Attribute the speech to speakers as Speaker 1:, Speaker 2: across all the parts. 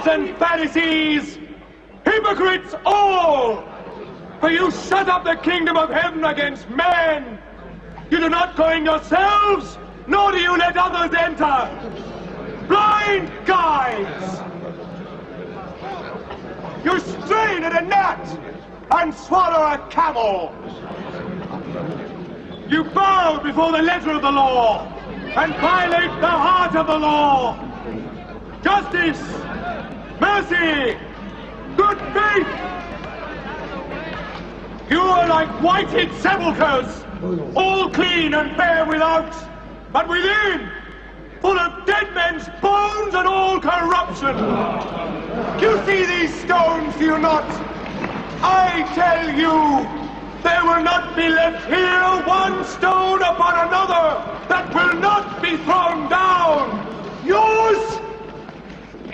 Speaker 1: scribes and Pharisees, hypocrites all! For you shut up the kingdom of heaven against men. You do not go in yourselves, nor do you let others enter. Blind guides! You strain at a gnat and swallow a camel. You bow before the letter of the law and violate the heart of the law. Justice, mercy, good faith. You are like whited sepulchres, all clean and fair without, but within, full of dead men's bones and all corruption. You see these stones, do you not? I tell you, there will not be left here one stone upon another that will not be thrown down. Yours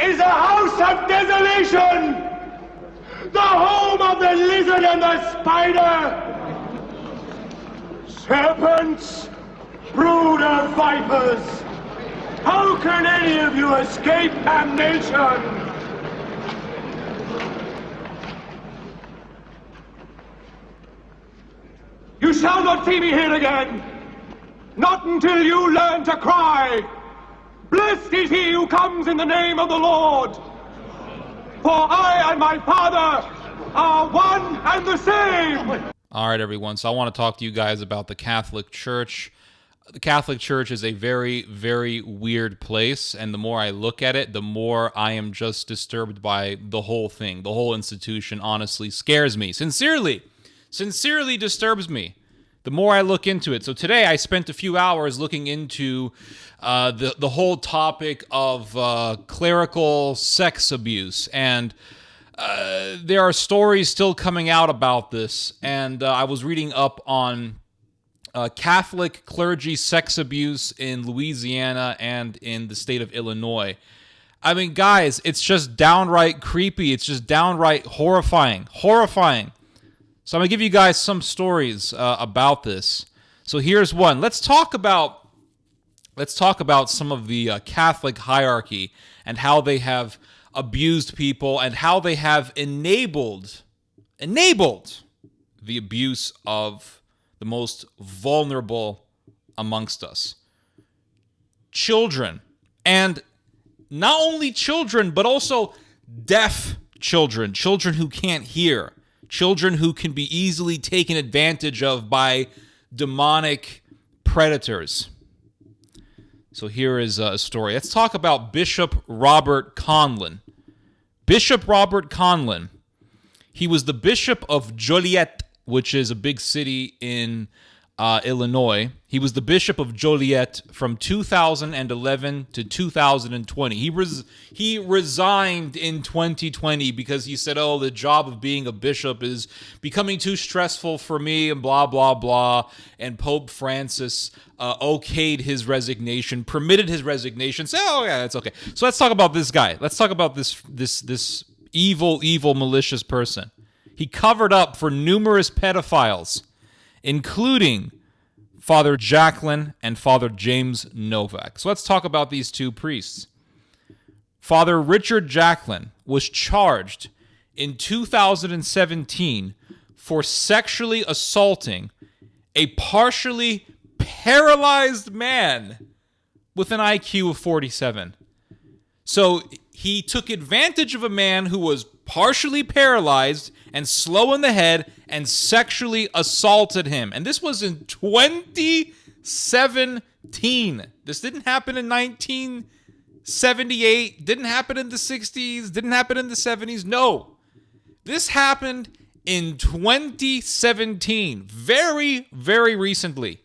Speaker 1: is a house of desolation, the home of the lizard and the spider. Serpents, brood of vipers, how can any of you escape damnation? You shall not see me here again, not until you learn to cry, "Blessed is he who comes in the name of the Lord." For I and my Father are one and the same.
Speaker 2: All right, everyone. So I want to talk to you guys about the Catholic Church. The Catholic Church is a very, very weird place, and the more I look at it, the more I am just disturbed by the whole thing. The whole institution honestly scares me. Sincerely disturbs me the more I look into it. So today I spent a few hours looking into the whole topic of clerical sex abuse, and there are stories still coming out about this, and I was reading up on Catholic clergy sex abuse in Louisiana and in the state of Illinois. I mean, guys, it's just downright creepy. It's just downright horrifying. So I'm going to give you guys some stories about this. So here's one. Let's talk about some of the Catholic hierarchy and how they have abused people and how they have enabled the abuse of the most vulnerable amongst us. Children. And not only children, but also deaf children. Children who can't hear. Children who can be easily taken advantage of by demonic predators. So here is a story. Let's talk about Bishop Robert Conlon. Bishop Robert Conlon. He was the Bishop of Joliet, which is a big city in Illinois. He was the Bishop of Joliet from 2011 to 2020. He resigned in 2020 because he said, "Oh, the job of being a bishop is becoming too stressful for me," and blah, blah, blah. And Pope Francis okayed his resignation, permitted his resignation. So, oh, yeah, that's okay. So let's talk about this guy. Let's talk about this evil, malicious person. He covered up for numerous pedophiles, including Father Jacqueline and Father James Novak. So let's talk about these two priests. Father Richard Jacqueline was charged in 2017 for sexually assaulting a partially paralyzed man with an IQ of 47. So he took advantage of a man who was partially paralyzed and slow in the head and sexually assaulted him. And this was in 2017. This didn't happen in 1978, didn't happen in the 60s, didn't happen in the 70s. No. This happened in 2017, very, very recently.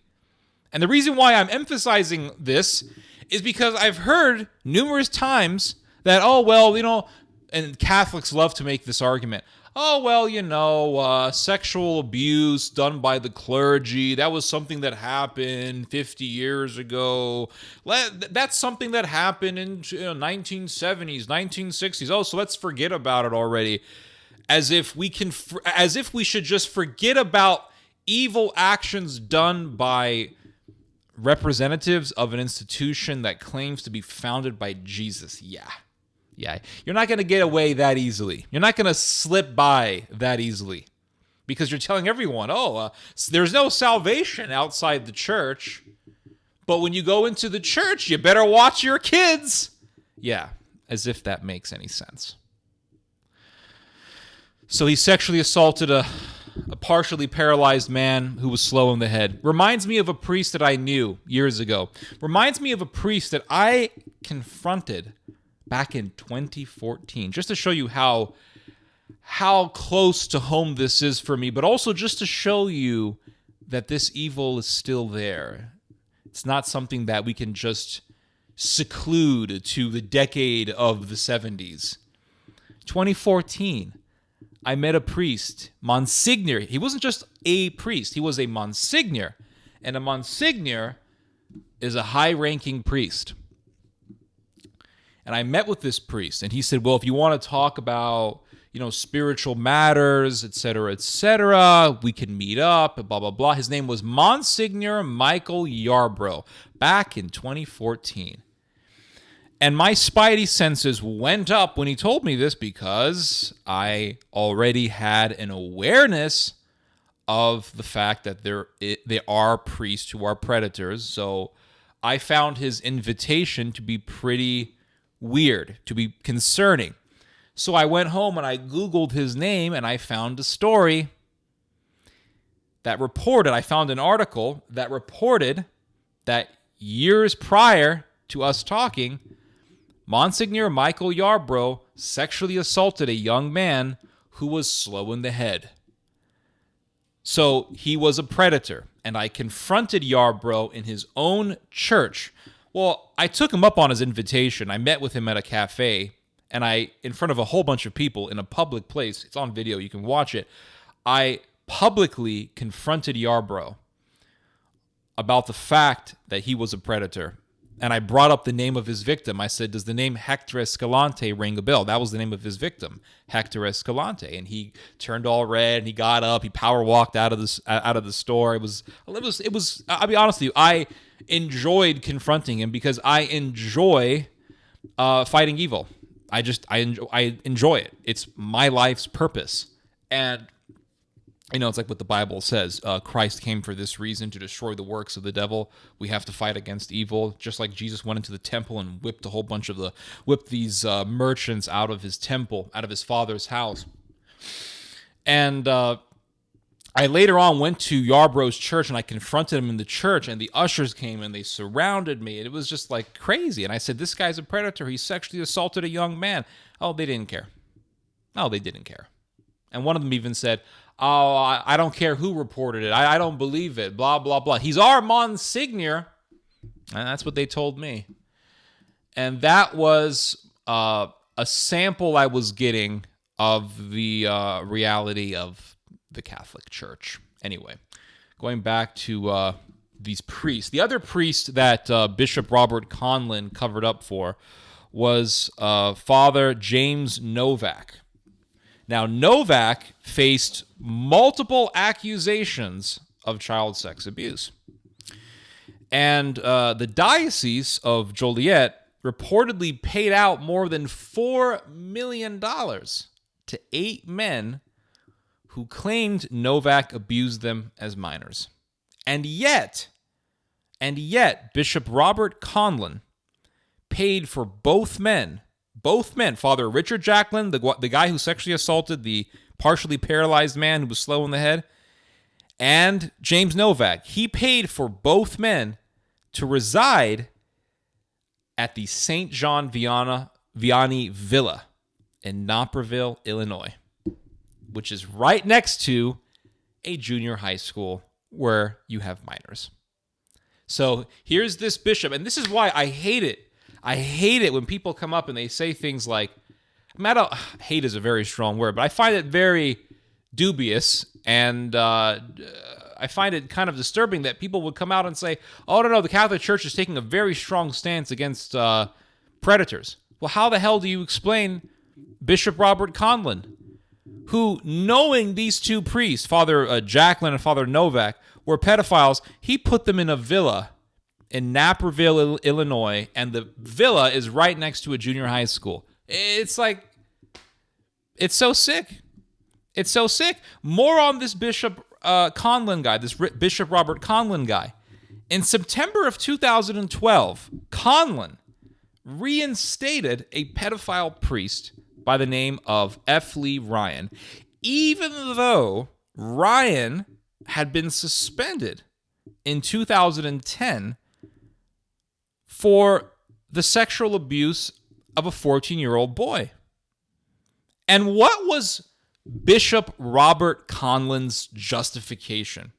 Speaker 2: And the reason why I'm emphasizing this is because I've heard numerous times that, oh, well, and Catholics love to make this argument. Oh, well, sexual abuse done by the clergy, that was something that happened 50 years ago. That's something that happened in 1970s, 1960s. Oh, so let's forget about it already. As if we should just forget about evil actions done by representatives of an institution that claims to be founded by Jesus. Yeah. Yeah, you're not going to get away that easily. You're not going to slip by that easily because you're telling everyone, there's no salvation outside the church. But when you go into the church, you better watch your kids. Yeah, as if that makes any sense. So he sexually assaulted a partially paralyzed man who was slow in the head. Reminds me of a priest that I knew years ago. Reminds me of a priest that I confronted back in 2014. Just to show you how close to home this is for me, but also just to show you that this evil is still there. It's not something that we can just seclude to the decade of the 70s. 2014, I met a priest, Monsignor. He wasn't just a priest, he was a Monsignor. And a Monsignor is a high-ranking priest. And I met with this priest, and he said, well, if you want to talk about, spiritual matters, etc., we can meet up, blah, blah, blah. His name was Monsignor Michael Yarbrough back in 2014. And my spidey senses went up when he told me this because I already had an awareness of the fact that there are priests who are predators. So I found his invitation to be pretty weird, to be concerning. So I went home and I Googled his name and I found a story that I found an article that reported that years prior to us talking, Monsignor Michael Yarbrough sexually assaulted a young man who was slow in the head. So he was a predator, and I confronted Yarbrough in his own church. Well, I took him up on his invitation. I met with him at a cafe, and in front of a whole bunch of people in a public place, it's on video, you can watch it, I publicly confronted Yarbrough about the fact that he was a predator. And I brought up the name of his victim. I said, does the name Hector Escalante ring a bell? That was the name of his victim, Hector Escalante. And he turned all red, and he got up, he power walked out of the store. It was, I'll be honest with you, I enjoyed confronting him because I enjoy fighting evil. I enjoy it. It's my life's purpose. And it's like what the Bible says. Christ came for this reason, to destroy the works of the devil. We have to fight against evil. Just like Jesus went into the temple and whipped these merchants out of his temple, out of his father's house. And I later on went to Yarbrough's church and I confronted him in the church, and the ushers came and they surrounded me, and it was just like crazy. And I said, this guy's a predator. He sexually assaulted a young man. Oh, they didn't care. No, they didn't care. And one of them even said, oh, I don't care who reported it. I don't believe it. Blah, blah, blah. He's our Monsignor. And that's what they told me. And that was a sample I was getting of the reality of the Catholic Church. Anyway, going back to these priests. The other priest that Bishop Robert Conlon covered up for was Father James Novak. Now, Novak faced multiple accusations of child sex abuse. And the Diocese of Joliet reportedly paid out more than $4 million to 8 men who claimed Novak abused them as minors. And yet, Bishop Robert Conlon paid for both men, Father Richard Jacklin, the guy who sexually assaulted the partially paralyzed man who was slow in the head, and James Novak. He paid for both men to reside at the St. John Vianney Villa in Naperville, Illinois, which is right next to a junior high school where you have minors. So here's this bishop, and this is why I hate it. I hate it when people come up and they say things like, hate is a very strong word, but I find it very dubious, and I find it kind of disturbing that people would come out and say, oh, no, the Catholic Church is taking a very strong stance against predators. Well, how the hell do you explain Bishop Robert Conlon, who, knowing these two priests, Father Jacklin and Father Novak, were pedophiles, he put them in a villa in Naperville, Illinois, and the villa is right next to a junior high school. It's like, it's so sick. It's so sick. More on this Bishop Conlon guy, this Bishop Robert Conlon guy. In September of 2012, Conlon reinstated a pedophile priest by the name of F. Lee Ryan, even though Ryan had been suspended in 2010 for the sexual abuse of a 14-year-old boy. And what was Bishop Robert Conlon's justification?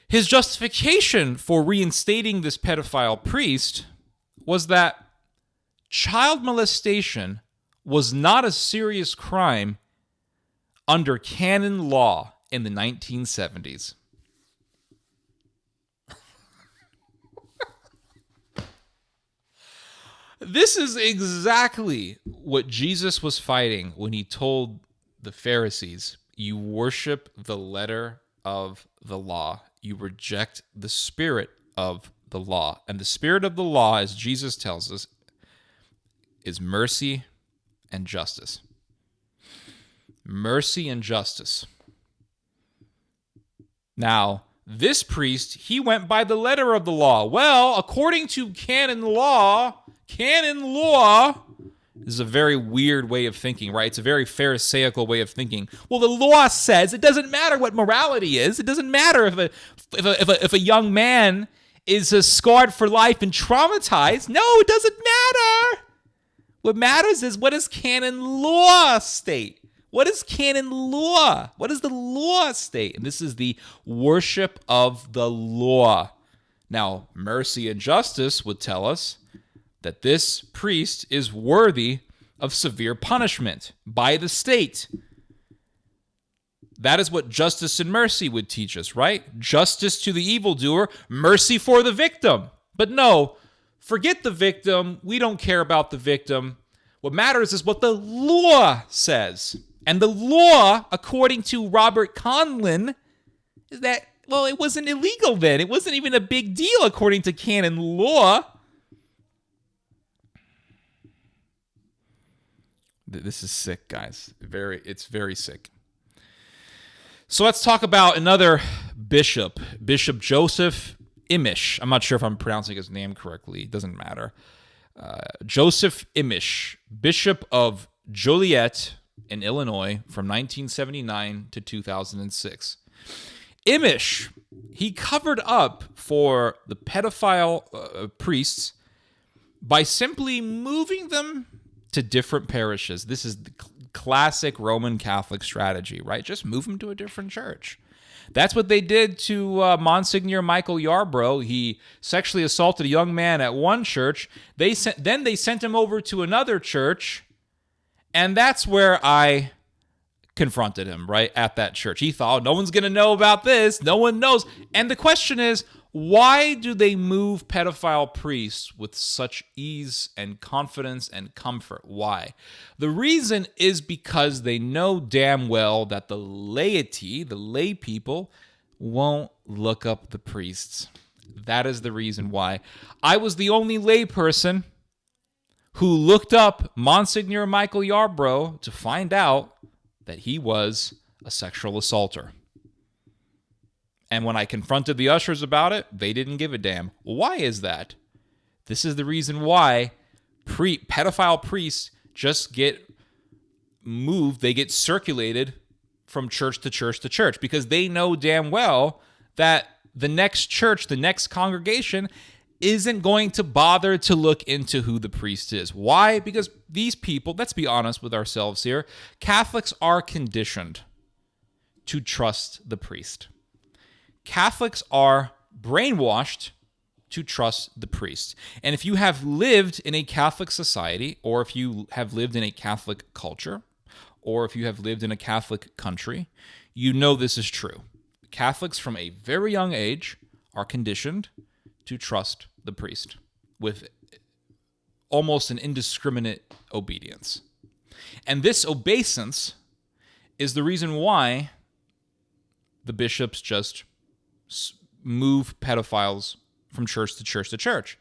Speaker 2: His justification for reinstating this pedophile priest was that child molestation was not a serious crime under canon law in the 1970s. This is exactly what Jesus was fighting when he told the Pharisees, you worship the letter of the law. You reject the spirit of the law. And the spirit of the law, as Jesus tells us, is mercy and justice. Mercy and justice. Now, this priest, he went by the letter of the law. Well, according to canon law is a very weird way of thinking, right? It's a very pharisaical way of thinking. Well, the law says it doesn't matter what morality is. It doesn't matter if a young man is scarred for life and traumatized. No, it doesn't matter. What matters is, what does canon law state? What is canon law? What does the law state? And this is the worship of the law. Now, mercy and justice would tell us that this priest is worthy of severe punishment by the state. That is what justice and mercy would teach us, right? Justice to the evildoer, mercy for the victim. But no, forget the victim. We don't care about the victim. What matters is what the law says. And the law, according to Robert Conlon, is that, well, it wasn't illegal then. It wasn't even a big deal according to canon law. This is sick, guys. It's very sick. So let's talk about another bishop, Bishop Joseph Imish. I'm not sure if I'm pronouncing his name correctly. It doesn't matter. Joseph Imish, Bishop of Joliet in Illinois from 1979 to 2006. Imish, he covered up for the pedophile priests by simply moving them to different parishes. This is the classic Roman Catholic strategy, right? Just move them to a different church. That's what they did to Monsignor Michael Yarbrough. He sexually assaulted a young man at one church. Then they sent him over to another church, and that's where I confronted him, right, at that church. He thought, no one's going to know about this. No one knows. And the question is, why do they move pedophile priests with such ease and confidence and comfort? Why? The reason is because they know damn well that the laity, the lay people, won't look up the priests. That is the reason why. I was the only lay person who looked up Monsignor Michael Yarbrough to find out that he was a sexual assaulter. And when I confronted the ushers about it, they didn't give a damn. Why is that? This is the reason why pedophile priests just get moved. They get circulated from church to church to church because they know damn well that the next church, the next congregation, isn't going to bother to look into who the priest is. Why? Because these people, let's be honest with ourselves here, Catholics are conditioned to trust the priest. Catholics are brainwashed to trust the priest. And if you have lived in a Catholic society, or if you have lived in a Catholic culture, or if you have lived in a Catholic country, you know this is true. Catholics from a very young age are conditioned to trust the priest with almost an indiscriminate obedience. And this obeisance is the reason why the bishops just move pedophiles from church to church to church.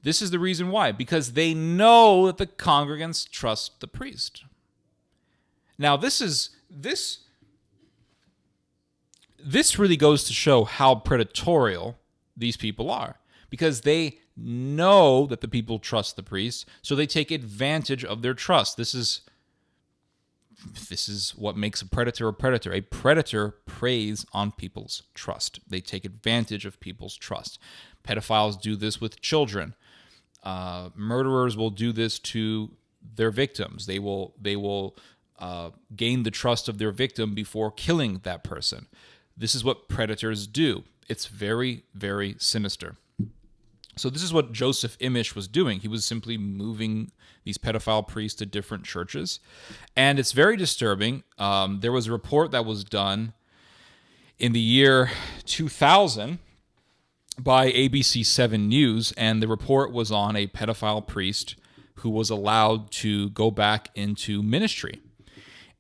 Speaker 2: This is the reason why. Because they know that the congregants trust the priest. Now, this really goes to show how predatorial these people are. Because they know that the people trust the priest, so they take advantage of their trust. This is what makes a predator a predator. A predator preys on people's trust. They take advantage of people's trust. Pedophiles do this with children. Murderers will do this to their victims. They will gain the trust of their victim before killing that person. This is what predators do. It's very, very sinister. So this is what Joseph Imish was doing. He was simply moving these pedophile priests to different churches. And it's very disturbing. There was a report that was done in the year 2000 by ABC 7 News, and the report was on a pedophile priest who was allowed to go back into ministry.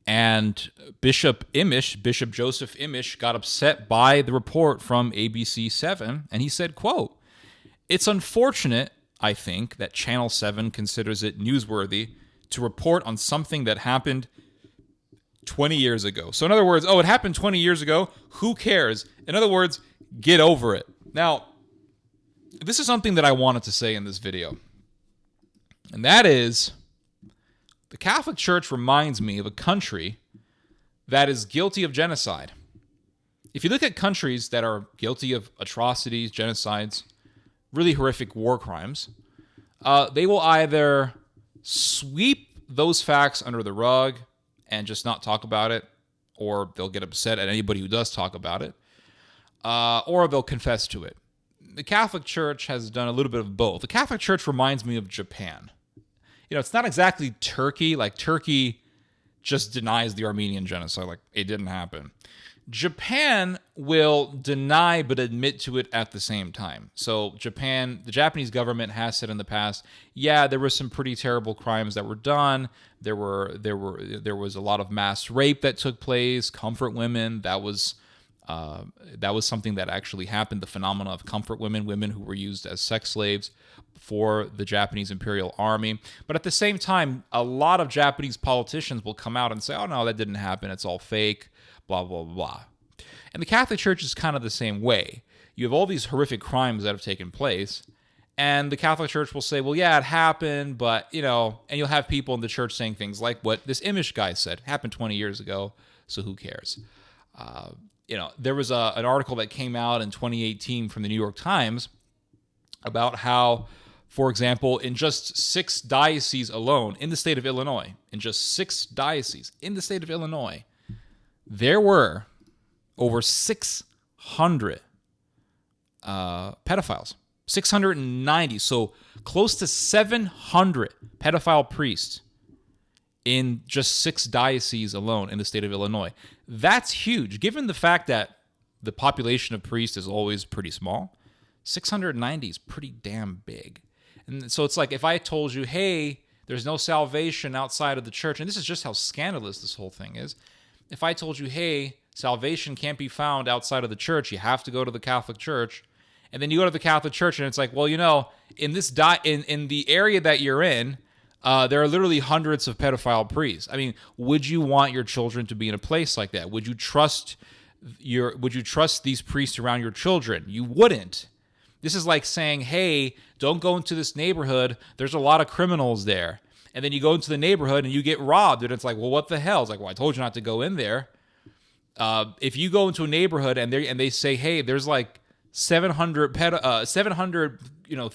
Speaker 2: And Bishop Joseph Imish, got upset by the report from ABC 7, and he said, quote, "It's unfortunate, I think, that Channel 7 considers it newsworthy to report on something that happened 20 years ago." So in other words, it happened 20 years ago. Who cares? In other words, get over it. Now, this is something that I wanted to say in this video. And that is, the Catholic Church reminds me of a country that is guilty of genocide. If you look at countries that are guilty of atrocities, genocides, really horrific war crimes, they will either sweep those facts under the rug and just not talk about it, or they'll get upset at anybody who does talk about it, or they'll confess to it. The Catholic Church has done a little bit of both. The Catholic Church reminds me of Japan. It's not exactly Turkey. Like, Turkey just denies the Armenian genocide. Like, it didn't happen. Japan will deny but admit to it at the same time. So the Japanese government has said in the past, yeah, there were some pretty terrible crimes that were done. There was a lot of mass rape that took place. Comfort women, that was something that actually happened. The phenomena of comfort women who were used as sex slaves for the Japanese Imperial Army. But at the same time, a lot of Japanese politicians will come out and say, oh no, that didn't happen. It's all fake. Blah, blah, blah. And the Catholic Church is kind of the same way. You have all these horrific crimes that have taken place, and the Catholic Church will say, well, yeah, it happened, but, and you'll have people in the church saying things like what this Imish guy said. It happened 20 years ago, so who cares? There was an article that came out in 2018 from the New York Times about how, for example, in just 6 dioceses alone in the state of Illinois, there were over 600 pedophiles. 690, so close to 700 pedophile priests in just 6 dioceses alone in the state of Illinois. That's huge, given the fact that the population of priests is always pretty small. 690 is pretty damn big. And so it's like, if I told you, hey, there's no salvation outside of the church, and this is just how scandalous this whole thing is. If I told you, hey, salvation can't be found outside of the church, you have to go to the Catholic Church, and then you go to the Catholic Church, and it's like, well, in this in the area that you're in, there are literally hundreds of pedophile priests. I mean, would you want your children to be in a place like that? Would you trust these priests around your children? You wouldn't. This is like saying, hey, don't go into this neighborhood. There's a lot of criminals there. And then you go into the neighborhood and you get robbed. And it's like, well, what the hell? It's like, well, I told you not to go in there. If you go into a neighborhood and they say, hey, there's like 700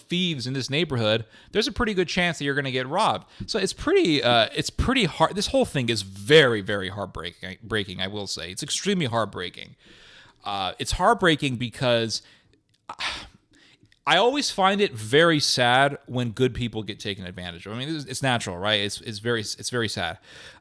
Speaker 2: thieves in this neighborhood, there's a pretty good chance that you're going to get robbed. So it's pretty hard. This whole thing is very, very heartbreaking, I will say. It's extremely heartbreaking. It's heartbreaking because I always find it very sad when good people get taken advantage of. I mean, it's natural, right? It's very sad.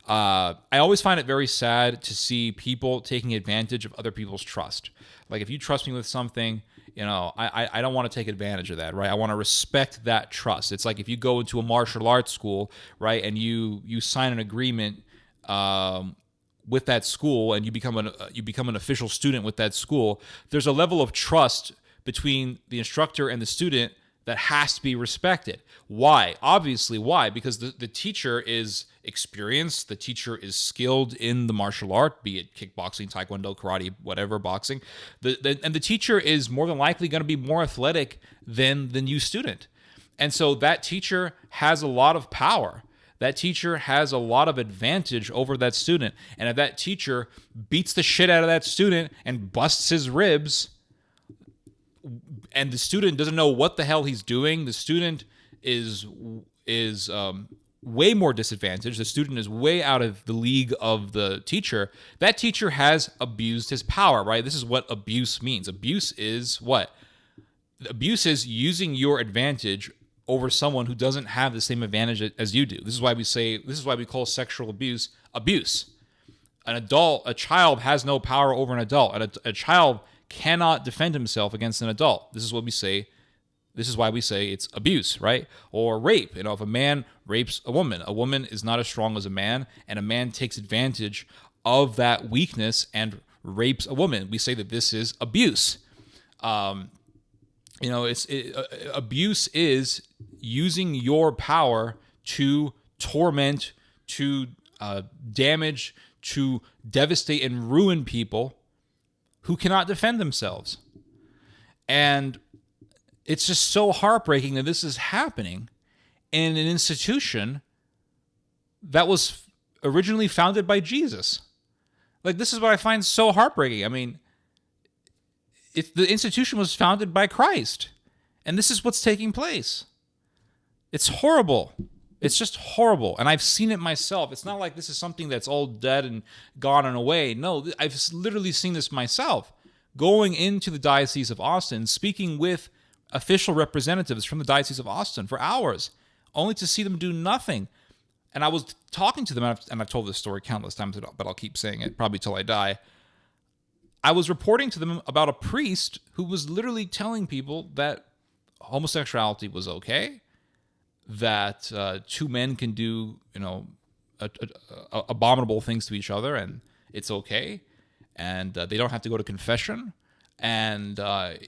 Speaker 2: I always find it very sad to see people taking advantage of other people's trust. Like, if you trust me with something, I don't want to take advantage of that, right? I want to respect that trust. It's like if you go into a martial arts school, right, and you sign an agreement with that school, and you become an official student with that school. There's a level of trust between the instructor and the student that has to be respected. Why? Obviously, why? Because the teacher is experienced, the teacher is skilled in the martial art, be it kickboxing, taekwondo, karate, whatever, boxing. And the teacher is more than likely going to be more athletic than the new student. And so that teacher has a lot of power. That teacher has a lot of advantage over that student. And if that teacher beats the shit out of that student and busts his ribs, and the student doesn't know what the hell he's doing, the student is way more disadvantaged. The student is way out of the league of the teacher. That teacher has abused his power, right? This is what abuse means. Abuse is what? Abuse is using your advantage over someone who doesn't have the same advantage as you do. This is why we call sexual abuse abuse. A child has no power over an adult. And a child cannot defend himself against an adult. This is what we say. This is why we say it's abuse, right? Or rape. If a man rapes a woman is not as strong as a man, and a man takes advantage of that weakness and rapes a woman. We say that this is abuse. Abuse is using your power to torment, to damage, to devastate and ruin people who cannot defend themselves. And it's just so heartbreaking that this is happening in an institution that was originally founded by Jesus. Like, this is what I find so heartbreaking. I mean, the institution was founded by Christ, and this is what's taking place. It's horrible. It's just horrible. And I've seen it myself. It's not like this is something that's all dead and gone and away. No, I've literally seen this myself. Going into the Diocese of Austin, speaking with official representatives from the Diocese of Austin for hours, only to see them do nothing. And I was talking to them, and I've told this story countless times, but I'll keep saying it probably till I die. I was reporting to them about a priest who was literally telling people that homosexuality was okay, that two men can do, abominable things to each other, and it's okay, and they don't have to go to confession. And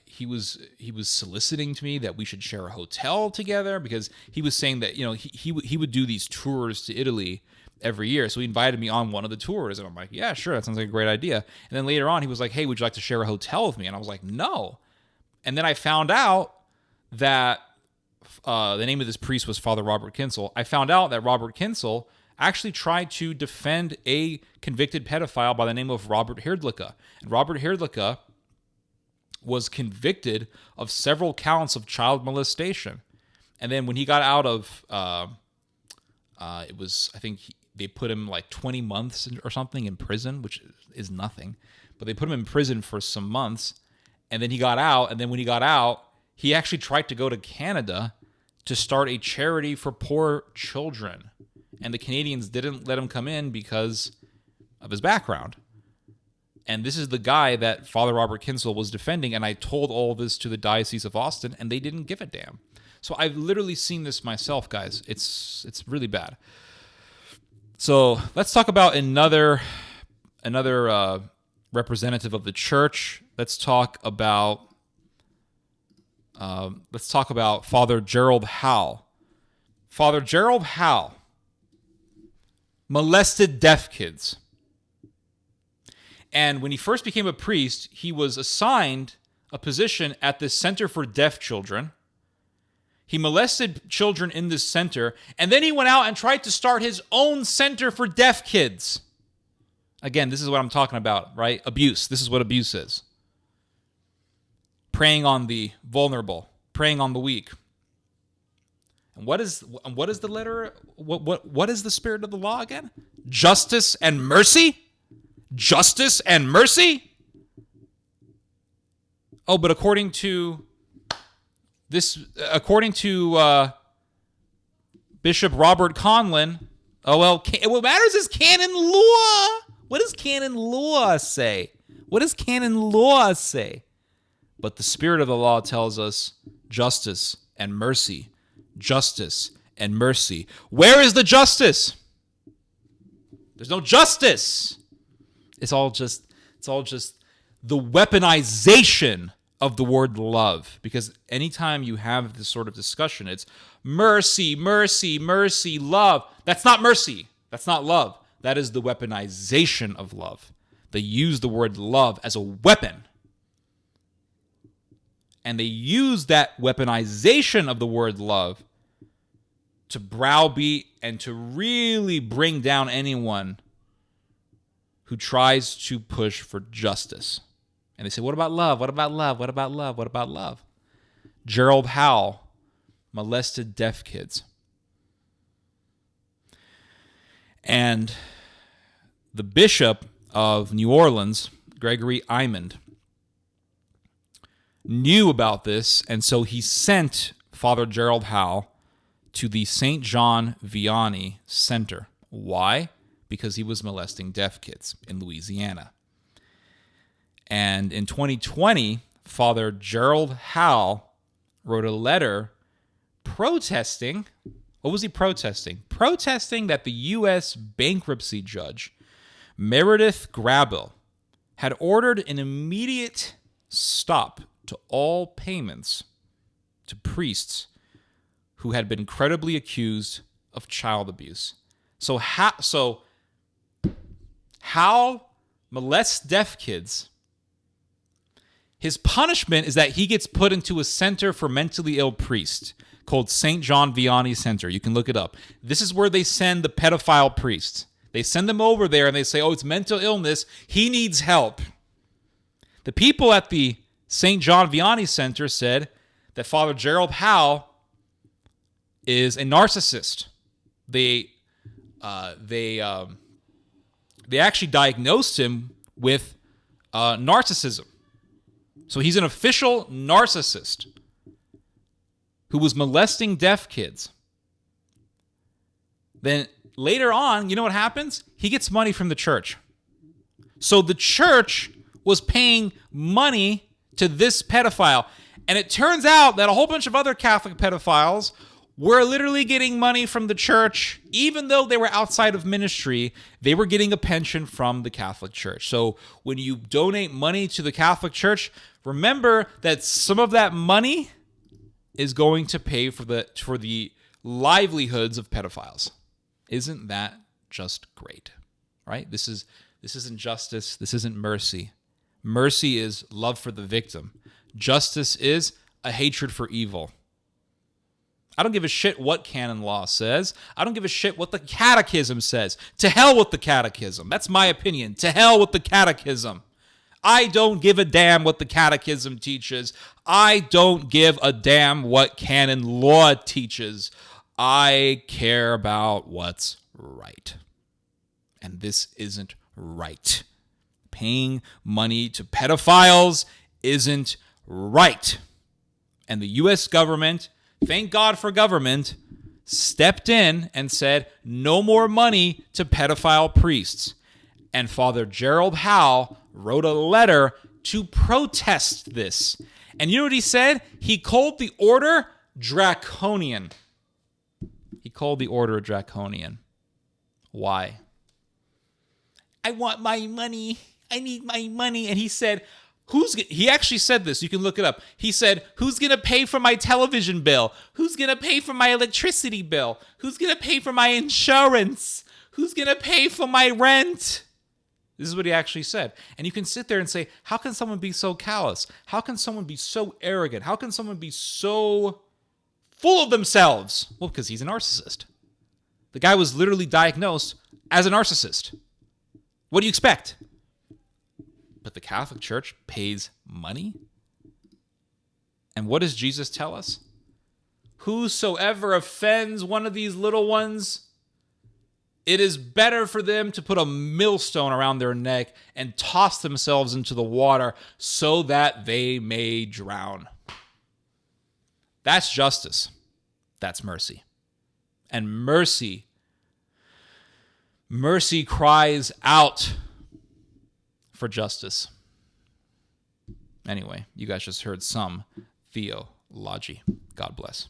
Speaker 2: he was soliciting to me that we should share a hotel together, because he was saying that he would do these tours to Italy every year. So he invited me on one of the tours, and I'm like, yeah, sure, that sounds like a great idea. And then later on, he was like, hey, would you like to share a hotel with me? And I was like, no. And then I found out that the name of this priest was Father Robert Kinsel. I found out that Robert Kinsel actually tried to defend a convicted pedophile by the name of Robert Herdlicka. And Robert Herdlicka was convicted of several counts of child molestation. And then when he got out of, they put him like 20 months or something in prison, which is nothing. But they put him in prison for some months. And then he got out. And then when he got out, he actually tried to go to Canada to start a charity for poor children. And the Canadians didn't let him come in because of his background. And this is the guy that Father Robert Kinsel was defending, and I told all this to the Diocese of Austin, and they didn't give a damn. So I've literally seen this myself, guys. It's really bad. So let's talk about another representative of the church. Let's talk about Father Gerald Howe. Father Gerald Howe molested deaf kids. And when he first became a priest, he was assigned a position at the Center for Deaf Children. He molested children in this center, and then he went out and tried to start his own center for deaf kids. Again, this is what I'm talking about, right? Abuse. This is what abuse is. Preying on the vulnerable, preying on the weak. And what is the letter? What is the spirit of the law again? Justice and mercy? Justice and mercy? Oh, but according to Bishop Robert Conlon, what matters is canon law. What does canon law say? What does canon law say? But the spirit of the law tells us justice and mercy. Justice and mercy. Where is the justice? There's no justice. It's all just the weaponization of the word love, because anytime you have this sort of discussion, it's mercy, mercy, mercy, love. That's not mercy. That's not love. That is the weaponization of love. They use the word love as a weapon. And they use that weaponization of the word love to browbeat and to really bring down anyone who tries to push for justice. And they say, what about love? What about love? What about love? What about love? Gerald Howe molested deaf kids. And the bishop of New Orleans, Gregory Imond, knew about this, and so he sent Father Gerald Howe to the St. John Vianney Center. Why? Because he was molesting deaf kids in Louisiana. And in 2020, Father Gerald Howe wrote a letter protesting. What was he protesting? Protesting that the U.S. bankruptcy judge, Meredith Grable, had ordered an immediate stop to all payments to priests who had been credibly accused of child abuse. So Howe molests deaf kids. His punishment is that he gets put into a center for mentally ill priests called St. John Vianney Center. You can look it up. This is where they send the pedophile priests. They send them over there and they say, oh, it's mental illness. He needs help. The people at the St. John Vianney Center said that Father Gerald Howe is a narcissist. They actually diagnosed him with narcissism. So he's an official narcissist who was molesting deaf kids. Then later on, you know what happens? He gets money from the church. So the church was paying money to this pedophile. And it turns out that a whole bunch of other Catholic pedophiles were literally getting money from the church. Even though they were outside of ministry, they were getting a pension from the Catholic Church. So when you donate money to the Catholic Church, remember that some of that money is going to pay for the livelihoods of pedophiles. Isn't that just great? Right? This isn't justice. This isn't mercy. Mercy is love for the victim. Justice is a hatred for evil. I don't give a shit what canon law says. I don't give a shit what the catechism says. To hell with the catechism. That's my opinion. To hell with the catechism. I don't give a damn what the catechism teaches. I don't give a damn what canon law teaches. I care about what's right. And this isn't right. Paying money to pedophiles isn't right. And the U.S. government, thank God for government, stepped in and said, no more money to pedophile priests. And Father Gerald Howe wrote a letter to protest this. And you know what he said? He called the order draconian. He called the order draconian. Why? I want my money. I need my money. And he said, he actually said this. You can look it up. He said, who's going to pay for my television bill? Who's going to pay for my electricity bill? Who's going to pay for my insurance? Who's going to pay for my rent? This is what he actually said. And you can sit there and say, how can someone be so callous? How can someone be so arrogant? How can someone be so full of themselves? Well, because he's a narcissist. The guy was literally diagnosed as a narcissist. What do you expect? But the Catholic Church pays money? And what does Jesus tell us? Whosoever offends one of these little ones, it is better for them to put a millstone around their neck and toss themselves into the water so that they may drown. That's justice. That's mercy. And mercy cries out for justice. Anyway, you guys just heard some theology. God bless.